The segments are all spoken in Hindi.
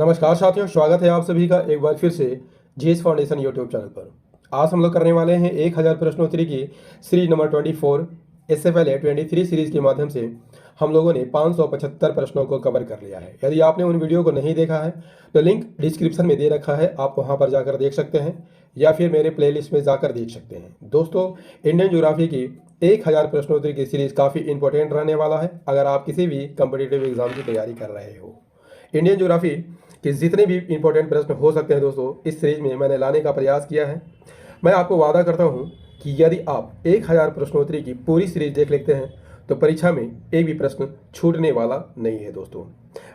नमस्कार साथियों, स्वागत है आप सभी का एक बार फिर से जीएस फाउंडेशन यूट्यूब चैनल पर। आज हम लोग करने वाले हैं 1000 प्रश्नोत्तरी की सीरीज नंबर 24। इससे पहले 23 सीरीज के माध्यम से हम लोगों ने 575 प्रश्नों को कवर कर लिया है। यदि आपने उन वीडियो को नहीं देखा है तो लिंक डिस्क्रिप्शन में दे रखा है, आप वहां पर जाकर देख सकते हैं या फिर मेरे प्लेलिस्ट में जाकर देख सकते हैं। दोस्तों, इंडियन ज्योग्राफी की 1000 प्रश्नोत्तरी की सीरीज काफ़ी इंपॉर्टेंट रहने वाला है अगर आप किसी भी कम्पिटिटिव एग्जाम की तैयारी कर रहे हो। इंडियन ज्योग्राफी के जितने भी इंपॉर्टेंट प्रश्न हो सकते हैं दोस्तों, इस सीरीज में मैंने लाने का प्रयास किया है। मैं आपको वादा करता हूं कि यदि आप 1000 प्रश्नोत्तरी की पूरी सीरीज देख लेते हैं तो परीक्षा में एक भी प्रश्न छूटने वाला नहीं है। दोस्तों,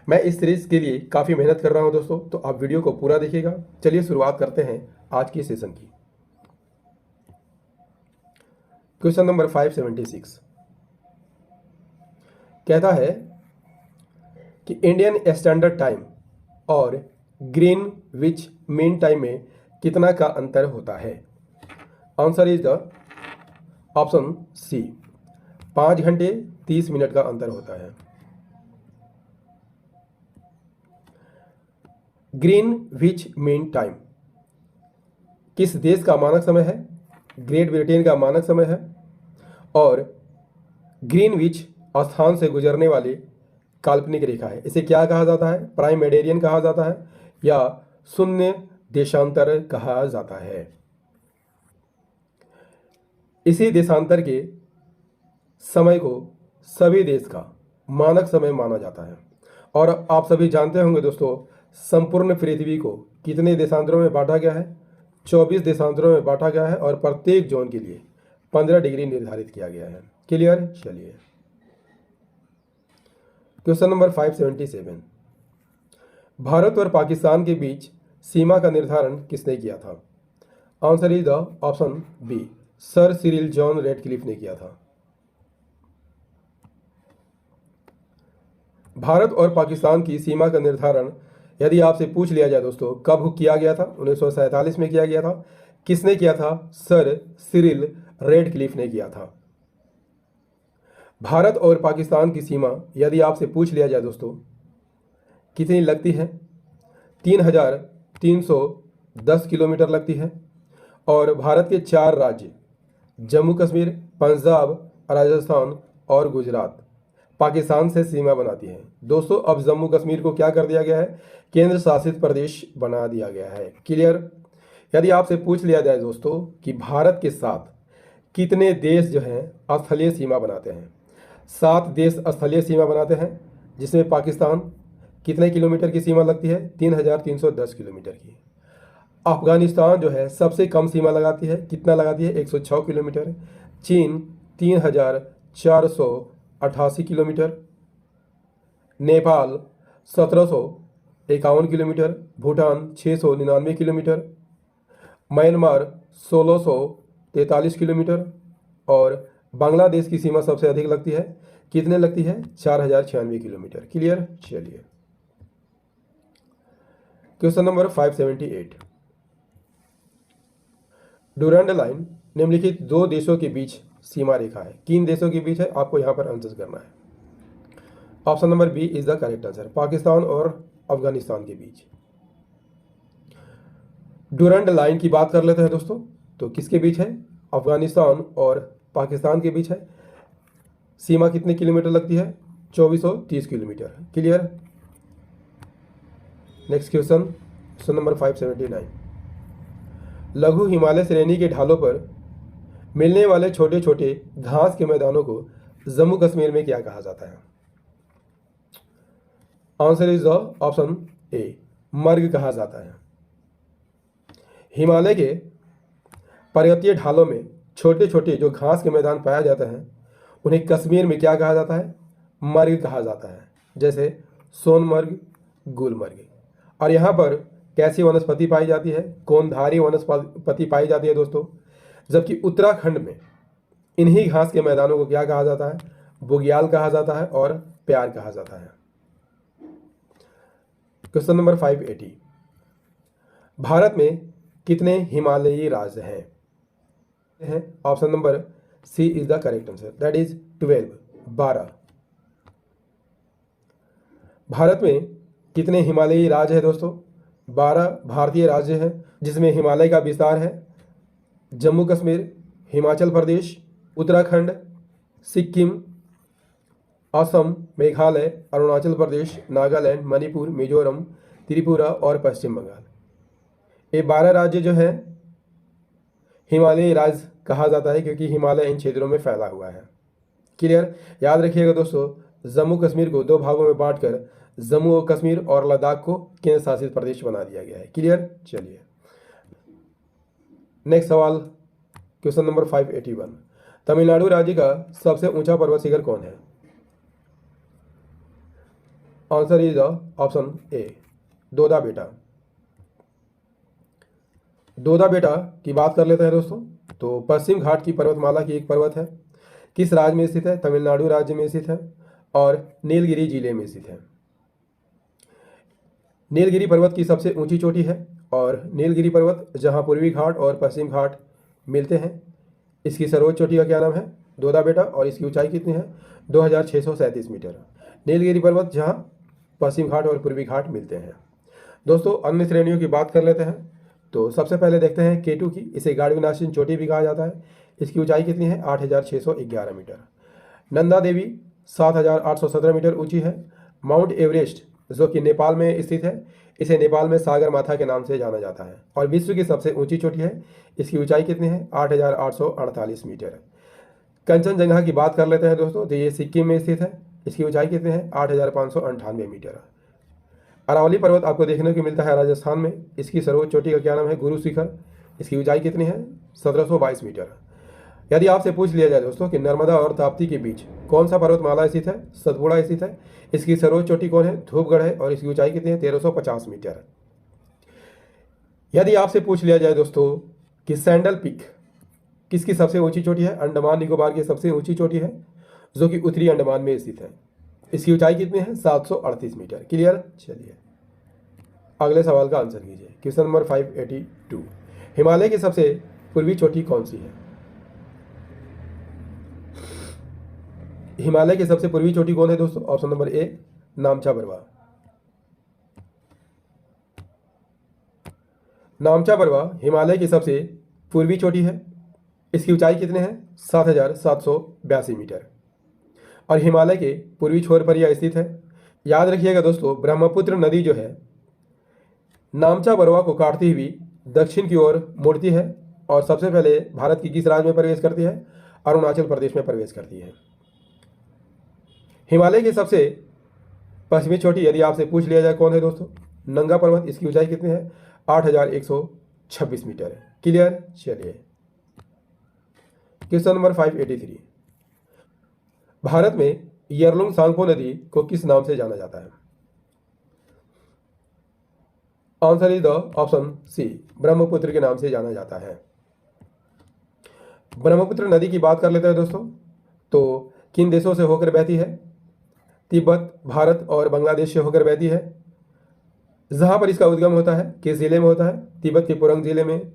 मैं इस सीरीज के लिए काफ़ी मेहनत कर रहा हूं दोस्तों, तो आप वीडियो को पूरा देखिएगा। चलिए शुरुआत करते हैं आज के सेशन की। क्वेश्चन नंबर 576 कहता है कि इंडियन स्टैंडर्ड टाइम और ग्रीनविच मीन टाइम में कितना का अंतर होता है। Answer is the option C, 5 घंटे 30 मिनट का अंतर होता है। ग्रीनविच मीन टाइम किस देश का मानक समय है? ग्रेट ब्रिटेन का मानक समय है। और ग्रीनविच स्थान से गुजरने वाली काल्पनिक रेखा है। इसे क्या कहा जाता है? प्राइम मेडियन कहा जाता है या शून्य देशांतर कहा जाता है। इसी देशांतर के समय को सभी देश का मानक समय माना जाता है। और आप सभी जानते होंगे दोस्तों, संपूर्ण पृथ्वी को कितने देशांतरों में बांटा गया है? 24 देशांतरों में बांटा गया है और प्रत्येक जोन के लिए 15 डिग्री निर्धारित किया गया है। क्लियर? चलिए क्वेश्चन नंबर 577, भारत और पाकिस्तान के बीच सीमा का निर्धारण किसने किया था? Answer is the option B, sir Cyril John Radcliffe ने किया था। भारत और पाकिस्तान की सीमा का निर्धारण यदि आपसे पूछ लिया जाए दोस्तों, कब किया गया था? 1947 में किया गया था। किसने किया था? सर सिरिल रेडक्लिफ ने किया था। भारत और पाकिस्तान की सीमा यदि आपसे पूछ लिया जाए दोस्तों, कितनी लगती है? 3310 किलोमीटर लगती है। और भारत के 4 राज्य जम्मू कश्मीर, पंजाब, राजस्थान और गुजरात पाकिस्तान से सीमा बनाती हैं। दोस्तों, अब जम्मू कश्मीर को क्या कर दिया गया है? केंद्र शासित प्रदेश बना दिया गया है। क्लियर? यदि आपसे पूछ लिया जाए दोस्तों कि भारत के साथ कितने देश जो हैं स्थलीय सीमा बनाते हैं? 7 देश स्थलीय सीमा बनाते हैं, जिसमें पाकिस्तान कितने किलोमीटर की सीमा लगती है? 3310 किलोमीटर की। अफगानिस्तान जो है सबसे कम सीमा लगाती है, कितना लगाती है? 106 किलोमीटर। चीन 3488 kilometre. Nepal 1751 kilometre. Bhutan 699 kilometre. Myanmar 1643 kilometre. और बांग्लादेश की सीमा सबसे अधिक लगती है, कितने लगती है? 4096 किलोमीटर। क्लियर? चलिए क्वेश्चन नंबर 578, डुरंड लाइन निम्नलिखित 2 देशों के बीच सीमा रेखा है। किन देशों के बीच है? आपको यहां पर आंसर करना है। Option number B is the correct answer, Pakistan और अफगानिस्तान के बीच। डुरंड लाइन की बात कर लेते हैं दोस्तों, तो किसके बीच है? अफगानिस्तान और पाकिस्तान के बीच है। सीमा कितने किलोमीटर लगती है? 2430 kilometre. Clear? Next question, question number 579, लघु हिमालय श्रेणी के ढालों पर मिलने वाले छोटे छोटे घास के मैदानों को जम्मू कश्मीर में क्या कहा जाता है? Answer is the option A, मर्ग कहा जाता है। हिमालय के पर्वतीय ढालों में छोटे छोटे जो घास के मैदान पाया जाते हैं उन्हें कश्मीर में क्या कहा जाता है? मर्ग कहा जाता है। जैसे सोनमर्ग, गुलमर्ग। और यहाँ पर कैसी वनस्पति पाई जाती है? कोनधारी वनस्पति पाई जाती है दोस्तों। जबकि उत्तराखंड में इन्हीं घास के मैदानों को क्या कहा जाता है? बुग्याल कहा जाता है और प्यार कहा जाता है। क्वेश्चन नंबर 580, भारत में कितने हिमालयी राज्य हैं? Option number C is the correct answer, that is 12। Bharat में कितने हिमालयी राज्य है दोस्तों? 12 भारतीय राज्य हैं जिसमें हिमालय का विस्तार है जम्मू कश्मीर, हिमाचल प्रदेश, उत्तराखंड, सिक्किम, असम, मेघालय, अरुणाचल प्रदेश, नागालैंड, मणिपुर, मिजोरम, त्रिपुरा और पश्चिम बंगाल। ये 12 राज्य जो है हिमालयी राज्य कहा जाता है क्योंकि हिमालय इन क्षेत्रों में फैला हुआ है। क्लियर? याद रखिएगा दोस्तों, जम्मू कश्मीर को 2 भागों में बांटकर जम्मू और कश्मीर और लद्दाख को केंद्र शासित प्रदेश बना दिया गया है। क्लियर? चलिए नेक्स्ट सवाल, क्वेश्चन नंबर 581। तमिलनाडु राज्य का सबसे ऊंचा पर्वत शिखर कौन है? Answer is the option A, Doda Betta. Doda बेटा की बात कर लेते हैं दोस्तों। तो पश्चिम घाट की पर्वतमाला की एक पर्वत है। किस राज्य में स्थित है? तमिलनाडु राज्य में स्थित है और नीलगिरी जिले में स्थित है। नीलगिरी पर्वत की सबसे ऊंची चोटी है और नीलगिरी पर्वत जहां पूर्वी घाट और पश्चिम घाट मिलते हैं, इसकी सर्वोच्च चोटी का क्या नाम है? दोदा बेटा। और इसकी ऊंचाई कितनी है? 2637 मीटर। नीलगिरी पर्वत जहां पश्चिम घाट और पूर्वी घाट मिलते हैं। दोस्तों अन्य श्रेणियों की बात कर लेते हैं। तो सबसे पहले देखते हैं K2 की। इसे गाढ़विनाशिन चोटी भी कहा जाता है। इसकी ऊंचाई कितनी है? 8611 मीटर। नंदा देवी 7817 मीटर ऊंची है। माउंट एवरेस्ट जो कि नेपाल में स्थित है, इसे नेपाल में सागर माथा के नाम से जाना जाता है और विश्व की सबसे ऊंची चोटी है। इसकी ऊंचाई कितनी है? 8848 मीटर। कंचनजंगा की बात कर लेते हैं दोस्तों। तो ये सिक्किम में स्थित है। इसकी ऊंचाई कितनी है? 8598 मीटर। अरावली पर्वत आपको देखने को मिलता है राजस्थान में। इसकी सर्वोच्च चोटी का क्या नाम है? गुरु शिखर। इसकी ऊंचाई कितनी है? 1722 मीटर। यदि आपसे पूछ लिया जाए दोस्तों कि नर्मदा और ताप्ती के बीच कौन सा पर्वतमाला स्थित है? सतपुड़ा स्थित है। इसकी सर्वोच्च चोटी कौन है? धूपगढ़ है और इसकी ऊंचाई कितनी है? 1350 मीटर। यदि आपसे पूछ लिया जाए दोस्तों कि सैंडल पीक किसकी सबसे ऊंची चोटी है? अंडमान निकोबार की सबसे ऊंची चोटी है जो कि उत्तरी अंडमान में स्थित है। इसकी ऊंचाई कितनी है? 738 मीटर। क्लियर? चलिए अगले सवाल का आंसर कीजिए। Question number 582। हिमालय की सबसे पूर्वी चोटी कौन सी है? हिमालय की सबसे पूर्वी चोटी कौन है दोस्तों? Option number A, नामचा Barwa. नामचा Barwa Himalaya की सबसे पूर्वी चोटी है। इसकी ऊंचाई कितने है? 7782 मीटर और हिमालय के पूर्वी छोर पर यह स्थित है। याद रखिएगा दोस्तों, ब्रह्मपुत्र नदी जो है नामचा बरवा को काटती हुई दक्षिण की ओर मुड़ती है और सबसे पहले भारत की किस राज्य में प्रवेश करती है? अरुणाचल प्रदेश में प्रवेश करती है। हिमालय की सबसे पश्चिमी चोटी यदि आपसे पूछ लिया जाए कौन है दोस्तों? नंगा पर्वत। इसकी ऊंचाई कितनी है? 8126 मीटर है। क्लियर? चलिए क्वेश्चन नंबर 583। भारत में यरलुंग सांगपो नदी को किस नाम से जाना जाता है? Answer is the option C, Brahmaputra के नाम से जाना जाता है। ब्रह्मपुत्र नदी की बात कर लेते हैं दोस्तों। तो किन देशों से होकर बहती है? तिब्बत, भारत और बांग्लादेश से होकर बहती है। जहां पर इसका उद्गम होता है किस जिले में होता है? तिब्बत के पुरंग जिले में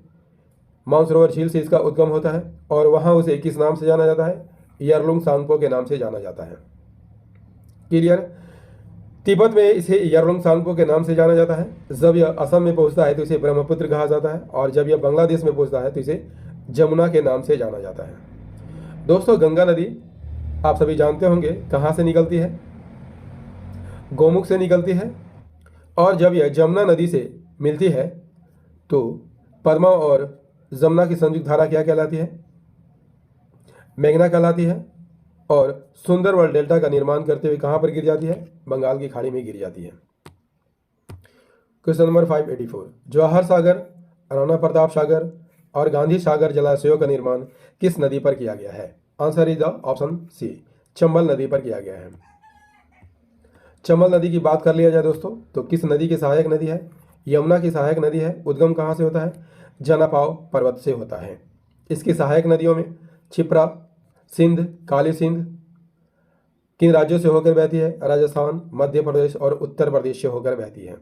मानसरोवर झील से इसका उद्गम होता है और वहां उसे किस नाम से जाना जाता है? यरलुंग सांगपो के नाम से जाना जाता है। क्लियर? तिब्बत में इसे यरलुंग सांगपो के नाम से जाना जाता है। जब यह असम में पहुंचता है तो इसे ब्रह्मपुत्र कहा जाता है और जब यह बांग्लादेश में पहुंचता है तो इसे जमुना के नाम से जाना जाता है। दोस्तों गंगा नदी आप सभी जानते होंगे कहाँ से निकलती है? गोमुख से निकलती है और जब यह जमुना नदी से मिलती है तो पद्मा और जमुना की संयुक्त धारा क्या कहलाती है? मेघना कहलाती है और सुंदरवन डेल्टा का निर्माण करते हुए कहाँ पर गिर जाती है? बंगाल की खाड़ी में गिर जाती है। Question number 584। जवाहर सागर, राणा प्रताप सागर और गांधी सागर जलाशयों का निर्माण किस नदी पर किया गया है? Answer is the option C, Chambal नदी पर किया गया है। चंबल नदी की बात कर लिया जाए दोस्तों तो किस नदी की सहायक नदी है? यमुना की सहायक नदी है। उद्गम कहाँ से होता है? जनापाव पर्वत से होता है। इसकी सहायक नदियों में क्षिप्रा, सिंध, काली सिंध किन राज्यों से होकर बहती है? राजस्थान, मध्य प्रदेश और उत्तर प्रदेश से होकर बहती है।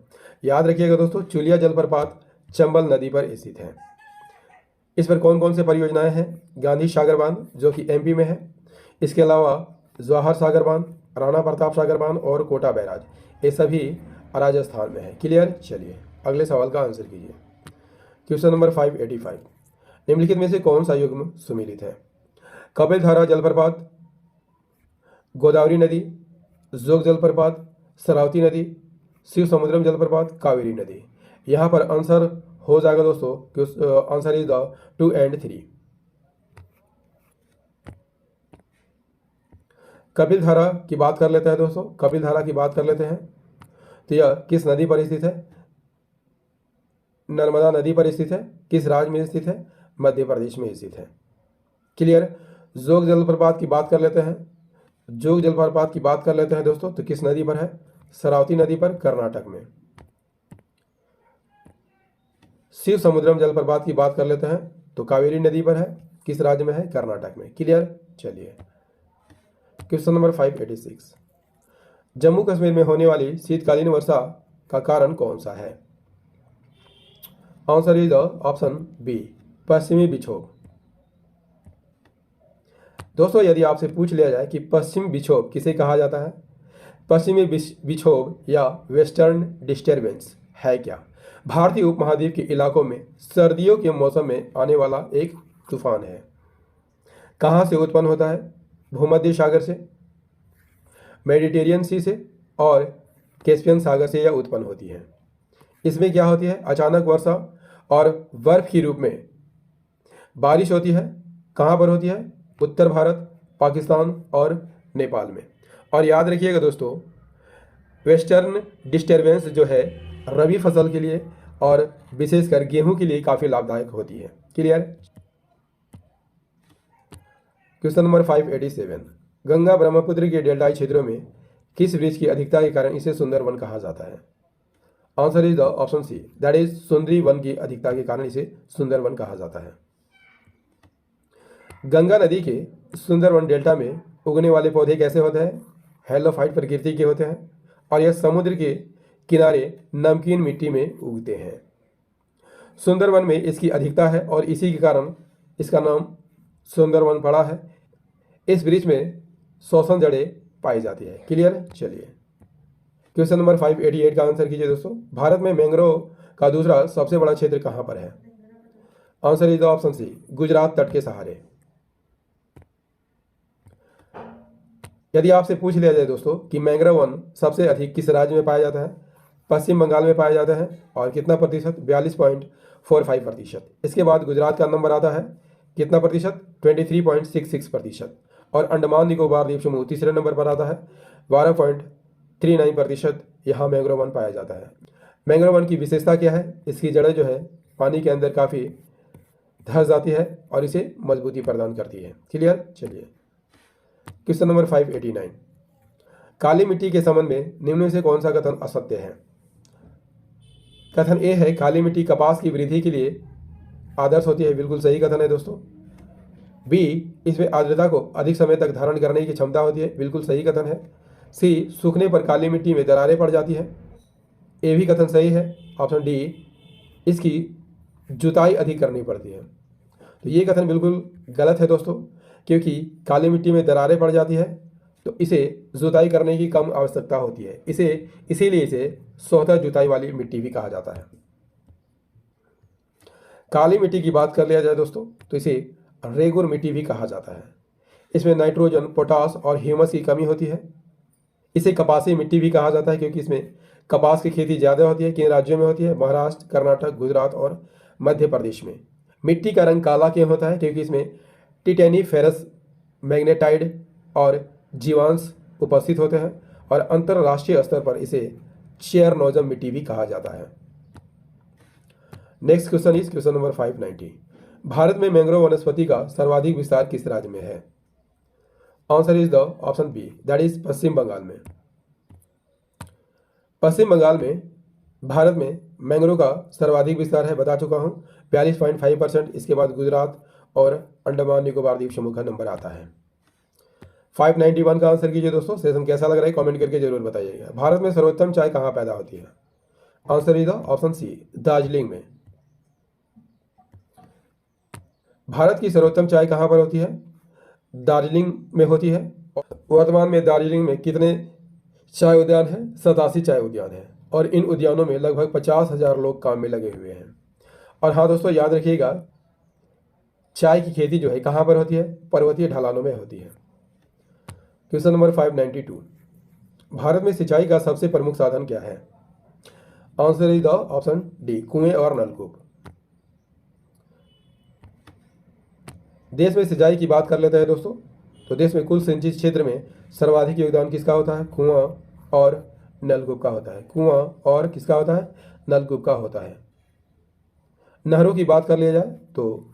याद रखिएगा दोस्तों, चुलिया जलप्रपात चंबल नदी पर स्थित है। इस पर कौन कौन से परियोजनाएं हैं? गांधी सागर बांध जो कि एमपी में है। इसके अलावा जवाहर सागर बांध, राणा प्रताप सागर बांध और कोटा बैराज, ये सभी राजस्थान में है। क्लियर। चलिए अगले सवाल का आंसर कीजिए। क्वेश्चन नंबर 585, निम्नलिखित में से कौन सा युग्म सुमेलित है? कपिल धारा जलप्रपात, गोदावरी नदी, जोग जलप्रपात, शरावती नदी, शिव समुद्रम जलप्रपात, कावेरी नदी। यहाँ पर आंसर हो जाएगा दोस्तों, answer is the 2 and 3। Kapil धारा की बात कर लेते हैं दोस्तों, कपिल धारा की बात कर लेते हैं तो यह किस नदी पर स्थित है? नर्मदा नदी पर स्थित है। किस राज्य में स्थित है? मध्य प्रदेश में स्थित है। क्लियर। जोग जलप्रपात की बात कर लेते हैं, जोग जलप्रपात की बात कर लेते हैं दोस्तों तो किस नदी पर है? शरावती नदी पर, कर्नाटक में। शिव समुद्रम जलप्रपात की बात कर लेते हैं तो कावेरी नदी पर है। किस राज्य में है? कर्नाटक में। क्लियर। चलिए क्वेश्चन नंबर 586, जम्मू कश्मीर में होने वाली शीतकालीन वर्षा का कारण कौन सा है? Answer is the option B, पश्चिमी विक्षोभ। दोस्तों यदि आपसे पूछ लिया जाए कि पश्चिमी विक्षोभ किसे कहा जाता है? पश्चिमी विक्षोभ या वेस्टर्न डिस्टर्बेंस है क्या? भारतीय उपमहाद्वीप के इलाकों में सर्दियों के मौसम में आने वाला एक तूफान है। कहाँ से उत्पन्न होता है? भूमध्य सागर से, मेडिटेरियन सी से और कैस्पियन सागर से यह उत्पन्न होती है। इसमें क्या होती है? अचानक वर्षा और बर्फ के रूप में बारिश होती है। कहाँ पर होती है? उत्तर भारत, पाकिस्तान और नेपाल में। और याद रखिएगा दोस्तों, वेस्टर्न डिस्टर्बेंस जो है रबी फसल के लिए और विशेषकर गेहूं के लिए काफ़ी लाभदायक होती है। Clear. Question number 587, Ganga Brahmaputra के डेल्टाई क्षेत्रों में किस वृक्ष की अधिकता के कारण इसे सुंदर वन कहा जाता है? Answer is the option C, that is सुंदरी वन की अधिकता के कारण इसे सुंदर वन कहा जाता है। गंगा नदी के सुंदरवन डेल्टा में उगने वाले पौधे कैसे होते हैं? हेलोफाइट प्रकृति के होते हैं और यह समुद्र के किनारे नमकीन मिट्टी में उगते हैं। सुंदरवन में इसकी अधिकता है और इसी के कारण इसका नाम सुंदरवन पड़ा है। इस वृक्ष में शोषण जड़ें पाई जाती है। क्लियर। चलिए क्वेश्चन नंबर 588 का आंसर कीजिए दोस्तों। भारत में मैंग्रोव का दूसरा सबसे बड़ा क्षेत्र कहाँ पर है? Answer is the option C, Gujarat तट के सहारे। यदि आपसे पूछ लिया जाए दोस्तों कि मैंग्रोव वन सबसे अधिक किस राज्य में पाया जाता है? पश्चिम बंगाल में पाया जाता है और कितना प्रतिशत? 42.45%। इसके बाद गुजरात का नंबर आता है कितना प्रतिशत? 23.66%। और अंडमान निकोबार द्वीप समूह तीसरे नंबर पर आता है, 12.39%। यहाँ मैंग्रोव वन पाया जाता है। मैंग्रोव वन की विशेषता क्या है? इसकी जड़ें जो है पानी के अंदर काफ़ी धंस जाती है और इसे मजबूती प्रदान करती है। क्लियर। चलिए क्वेश्चन नंबर 589, काली मिट्टी के संबंध में निम्न में से कौन सा कथन असत्य है? कथन ए है, काली मिट्टी कपास की वृद्धि के लिए आदर्श होती है। बिल्कुल सही कथन है दोस्तों। बी, इसमें आर्द्रता को अधिक समय तक धारण करने की क्षमता होती है। बिल्कुल सही कथन है। सी, सूखने पर काली मिट्टी में दरारें पड़ जाती है। ए भी कथन सही है। ऑप्शन डी, इसकी जुताई अधिक करनी पड़ती है। तो ये कथन बिल्कुल गलत है दोस्तों, क्योंकि काली मिट्टी में दरारें पड़ जाती है तो इसे जुताई करने की कम आवश्यकता होती है। इसीलिए इसे सोहता जुताई वाली मिट्टी भी कहा जाता है। काली मिट्टी की बात कर लिया जाए दोस्तों तो इसे रेगुर मिट्टी भी कहा जाता है। इसमें नाइट्रोजन, पोटास और ह्यूमस की कमी होती है। इसे कपासी मिट्टी भी कहा जाता है क्योंकि इसमें कपास की खेती ज़्यादा होती है। किन राज्यों में होती है? महाराष्ट्र, कर्नाटक, गुजरात और मध्य प्रदेश में। मिट्टी का रंग काला क्यों होता है? क्योंकि इसमें टिटेनी, फेरस, मैग्नेटाइड और जीवांश उपस्थित होते हैं और अंतरराष्ट्रीय स्तर पर इसे चेरनोजम मिट्टी भी कहा जाता है। Next question is question number 590, Bharat में मैंग्रोव वनस्पति का सर्वाधिक विस्तार किस राज्य में है? Answer is the option B, that is Paschim Bangal में। पश्चिम बंगाल में भारत में मैंग्रोव का सर्वाधिक विस्तार है, बता चुका हूँ, 42.5%। इसके बाद गुजरात और अंडमान निकोबार द्वीप समूह का नंबर आता है। 591 का आंसर कीजिए दोस्तों। सेशन कैसा लग रहा है कमेंट करके जरूर बताइएगा। भारत में सर्वोत्तम चाय कहाँ पैदा होती है? Answer is the option C, Darjeeling में। भारत की सर्वोत्तम चाय कहाँ पर होती है? दार्जिलिंग में होती है। वर्तमान में दार्जिलिंग में कितने चाय उद्यान हैं? 87 चाय उद्यान है। और इन उद्यानों में लगभग 50,000 लोग काम में लगे हुए हैं। और हाँ दोस्तों, याद रखिएगा, चाय की खेती जो है कहाँ पर होती है? पर्वतीय ढलानों में होती है। क्वेश्चन नंबर 592, भारत में सिंचाई का सबसे प्रमुख साधन क्या है? Answer is the option D, कुएं और नलकूप। देश में सिंचाई की बात कर लेते हैं दोस्तों, तो देश में कुल सिंचित क्षेत्र में सर्वाधिक योगदान किसका होता है? कुआं और नलकूप का होता है। कुआं और किसका होता है? नलकूप का होता है। नहरों की बात कर लिया जाए तो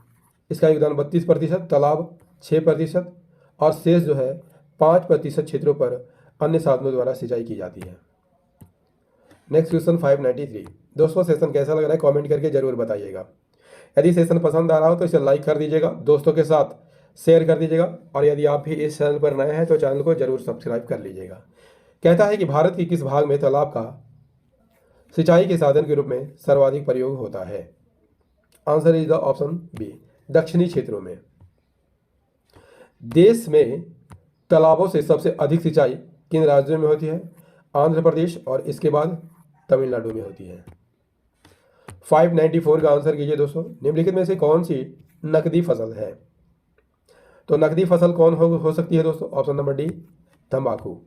इसका योगदान 32%, तालाब 6% और शेष जो है 5% क्षेत्रों पर अन्य साधनों द्वारा सिंचाई की जाती है। Next question 593। दोस्तों सेशन कैसा लग रहा है कमेंट करके जरूर बताइएगा। यदि सेशन पसंद आ रहा हो तो इसे लाइक कर दीजिएगा, दोस्तों के साथ शेयर कर दीजिएगा, और यदि आप भी इस चैनल पर नए हैं तो चैनल को जरूर सब्सक्राइब कर लीजिएगा। कहता है कि भारत के किस भाग में तालाब का सिंचाई के साधन के रूप में सर्वाधिक प्रयोग होता है? Answer is the option B, दक्षिणी क्षेत्रों में। देश में तालाबों से सबसे अधिक सिंचाई किन राज्यों में होती है? आंध्र प्रदेश और इसके बाद तमिलनाडु में होती है। 594 का आंसर कीजिए दोस्तों। निम्नलिखित में से कौन सी नकदी फसल है? तो नकदी फसल कौन हो सकती है दोस्तों? ऑप्शन नंबर डी, तंबाकू।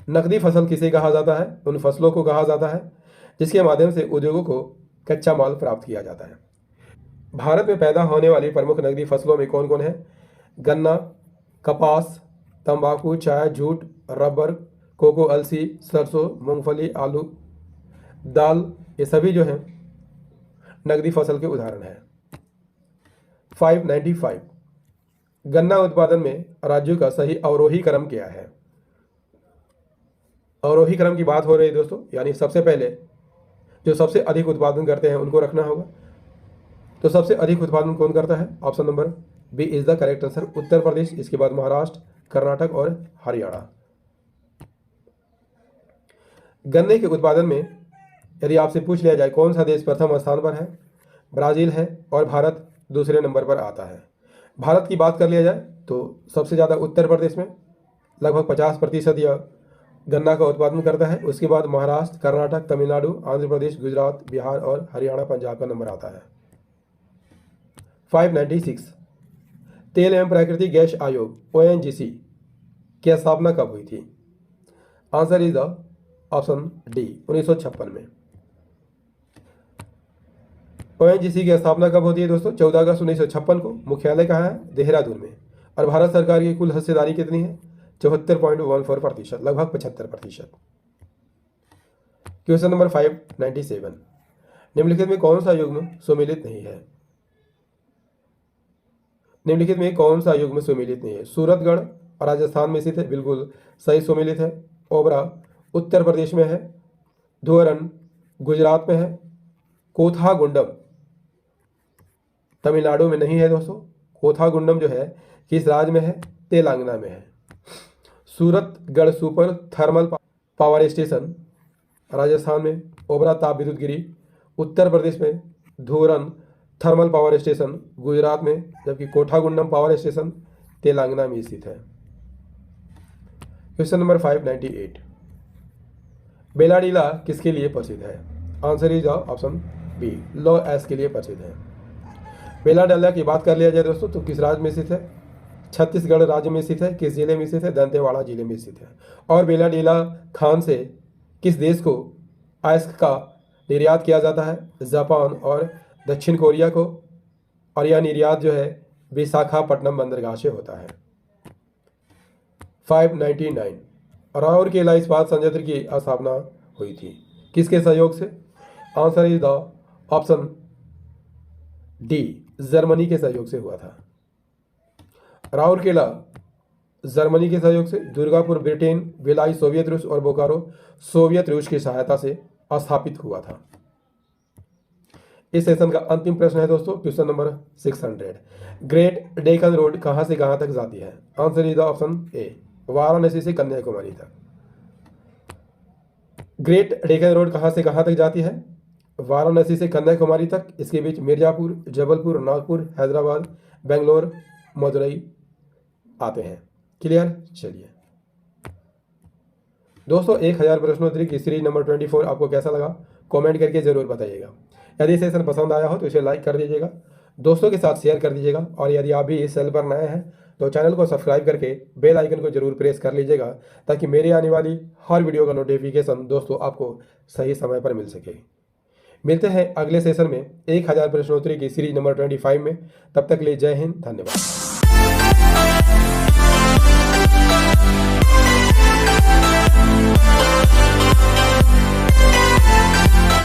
नकदी फसल किसे कहा जाता है? उन फसलों को कहा जाता है जिसके माध्यम से उद्योगों को कच्चा माल प्राप्त किया जाता है। भारत में पैदा होने वाली प्रमुख नकदी फसलों में कौन कौन है? गन्ना, कपास, तंबाकू, चाय, जूट, रबर, कोको, अलसी, सरसों, मूंगफली, आलू, दाल, ये सभी जो है नकदी फसल के उदाहरण हैं। 595, गन्ना उत्पादन में राज्यों का सही अवरोही क्रम क्या है? अवरोही क्रम की बात हो रही है दोस्तों, यानी सबसे पहले जो सबसे अधिक उत्पादन करते हैं उनको रखना होगा। तो सबसे अधिक उत्पादन कौन करता है? Option number B is the correct answer, Uttar Pradesh, इसके बाद महाराष्ट्र, कर्नाटक और हरियाणा। गन्ने के उत्पादन में यदि आपसे पूछ लिया जाए कौन सा देश प्रथम स्थान पर है? ब्राजील है और भारत दूसरे नंबर पर आता है। भारत की बात कर लिया जाए तो सबसे ज़्यादा उत्तर प्रदेश में लगभग 50% या गन्ना का उत्पादन करता है। उसके बाद महाराष्ट्र, कर्नाटक, तमिलनाडु, आंध्र प्रदेश, गुजरात, बिहार और हरियाणा, पंजाब का नंबर आता है। 596, तेल एवं प्राकृतिक गैस आयोग ONGC की स्थापना कब हुई थी? Answer is the option D, 1956 में। ONGC की स्थापना कब होती है दोस्तों? 14 अगस्त 1956 को। मुख्यालय कहाँ है? देहरादून में। और भारत सरकार की कुल हिस्सेदारी कितनी है? 74.14%, लगभग 75%। क्वेश्चन नंबर 597, निम्नलिखित में कौन सा युग्म सुमेलित नहीं है? निम्नलिखित में कौन सा युग्म सुमेलित नहीं है? सूरतगढ़ राजस्थान में स्थित है, बिल्कुल सही सुमेलित है। ओबरा उत्तर प्रदेश में है। धुवरन गुजरात में है। कोथागुंडम तमिलनाडु में नहीं है दोस्तों। कोथागुंडम जो है किस राज्य में है? तेलंगाना में है। Suratgarh super thermal power station Rajasthan में। ओबरा ताप विद्युत गिरी उत्तर प्रदेश में। धुवरन थर्मल पावर स्टेशन गुजरात में, जबकि कोठागुंडम पावर स्टेशन तेलंगाना में स्थित है। क्वेश्चन नंबर 598, बेलाडीला किसके लिए प्रसिद्ध है? Answer is option B, loess के लिए प्रसिद्ध है। बेलाडीला की बात कर लिया जाए दोस्तों तो किस राज्य में स्थित है? छत्तीसगढ़ राज्य में स्थित है। किस जिले में स्थित है? दंतेवाड़ा जिले में स्थित है। और बेलाडीला खान से किस देश को अयस्क का निर्यात किया जाता है? जापान और दक्षिण कोरिया को। और यह निर्यात जो है विशाखापट्टनम बंदरगाह से होता है। 599, राउरकेला इस्पात संयंत्र की स्थापना हुई थी किसके सहयोग से? Answer is the option D, Germany के सहयोग से हुआ था। राउरकेला जर्मनी के सहयोग से, दुर्गापुर ब्रिटेन, भिलाई सोवियत रूस और बोकारो सोवियत रूस की सहायता से स्थापित हुआ था। इस सेशन का अंतिम प्रश्न है दोस्तों, question number 600, great Deccan road कहां से कहां तक जाती है? आंसर इज द ऑप्शन ए, वाराणसी से कन्याकुमारी तक। ग्रेट डेक्कन रोड कहां से कहां तक जाती है? वाराणसी से कन्याकुमारी तक। इसके बीच मिर्जापुर, जबलपुर, नागपुर, हैदराबाद, बेंगलोर, मदुरई आते हैं। क्लियर? चलिए दोस्तों 1000 प्रश्नोत्तरी की सीरीज नंबर 24 आपको कैसा लगा कमेंट करके ज़रूर बताइएगा। यदि सेशन पसंद आया हो तो इसे लाइक कर दीजिएगा, दोस्तों के साथ शेयर कर दीजिएगा और यदि आप भी इस चैनल पर नए हैं तो चैनल को सब्सक्राइब करके बेल आइकन को जरूर प्रेस कर लीजिएगा ताकि मेरे आने वाली हर वीडियो का नोटिफिकेशन दोस्तों आपको सही समय पर मिल सके। मिलते हैं अगले सेशन में 1000 प्रश्नोत्तरी की सीरीज नंबर 25 में। तब तक के लिए जय हिंद, धन्यवाद।